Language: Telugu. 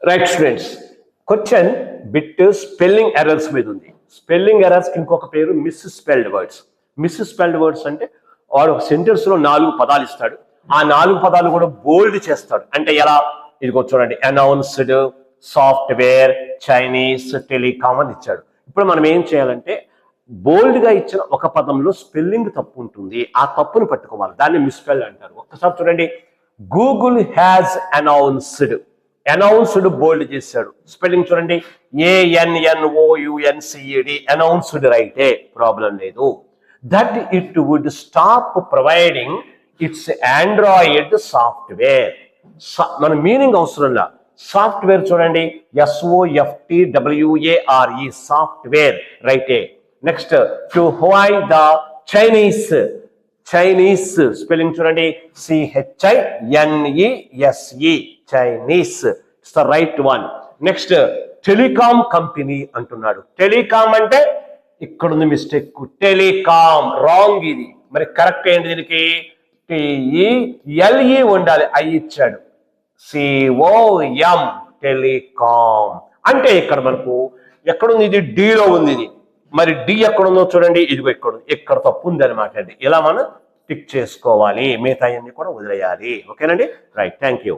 Right students, question bit spelling errors మీద ఉంది. స్పెల్లింగ్ ఎర్రర్స్ ఇంకొక పేరు miss spelled words. Miss spelled words అంటే వాడు ఒక సెంటెన్స్ లో 4 పదాలు ఇస్తాడు, ఆ 4 పదాలు కూడా బోల్డ్ చేస్తాడు. అంటే ఎలా, ఇదిగో చూడండి, అనౌన్స్డ్, సాఫ్ట్వేర్, చైనీస్, టెలికామ్ అని ఇచ్చాడు. ఇప్పుడు మనం ఏం చేయాలంటే బోల్డ్ గా ఇచ్చిన ఒక పదంలో స్పెల్లింగ్ తప్పు ఉంటుంది, ఆ తప్పును పట్టుకోవాలి, దాన్ని మిస్స్పెల్ అంటారు. ఒక్కసారి చూడండి, Google has announced, announced bold చేశాడు, స్పెల్లింగ్ చూడండి ANNOUNCED, అనౌన్స్డ్ రైటే, ప్రాబ్లం లేదు. That it would stop providing its Android software. మన మీనింగ్ అవసరంలా, సాఫ్ట్వేర్ చూడండి SOFTWARE, సాఫ్ట్వేర్ రైటే. Next, to Huawei the Chinese, Chinese spelling చూడండి CHINESE, Chinese, it's the right one. Next, telecom company అంటున్నాడు. టెలికామ్ అంటే ఇక్కడ ఉంది మిస్టేక్, టెలికామ్ రాంగ్ ఇది. మరి కరెక్ట్ ఏంటి దీనికి? TELE ఉండాలి, ఐ ఇచ్చాడు, COM, టెలికామ్. అంటే ఇక్కడ మనకు ఎక్కడుంది, ఇది డీలో ఉంది ఇది. మరి డి ఎక్కడుందో చూడండి, ఇదిగో ఇక్కడ ఉంది, ఇక్కడ తప్పు ఉంది అనమాట అండి. ఇలా మనం టిక్ చేసుకోవాలి, మిగతా అన్ని కూడా వదిలేయాలి. ఓకేనండి, రైట్, థ్యాంక్ యూ.